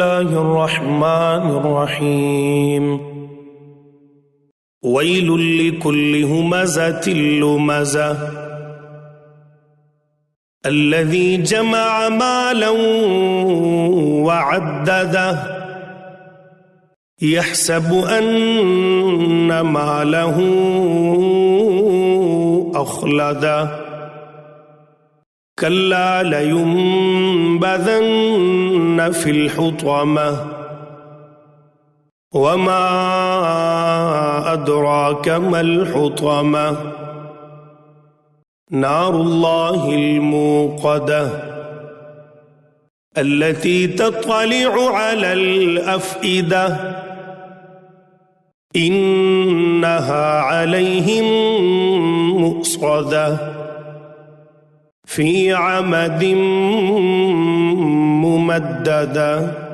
الله الرحمن الرحيم ويل لكل همزة لمزة الذي جمع مالا وعدده يحسب أن ماله أخلده كلا لينبذن في الحطمة وما أدراك ما الحطمة نار الله الموقدة التي تطلع على الأفئدة إنها عليهم مؤصدة في عمد ممددة.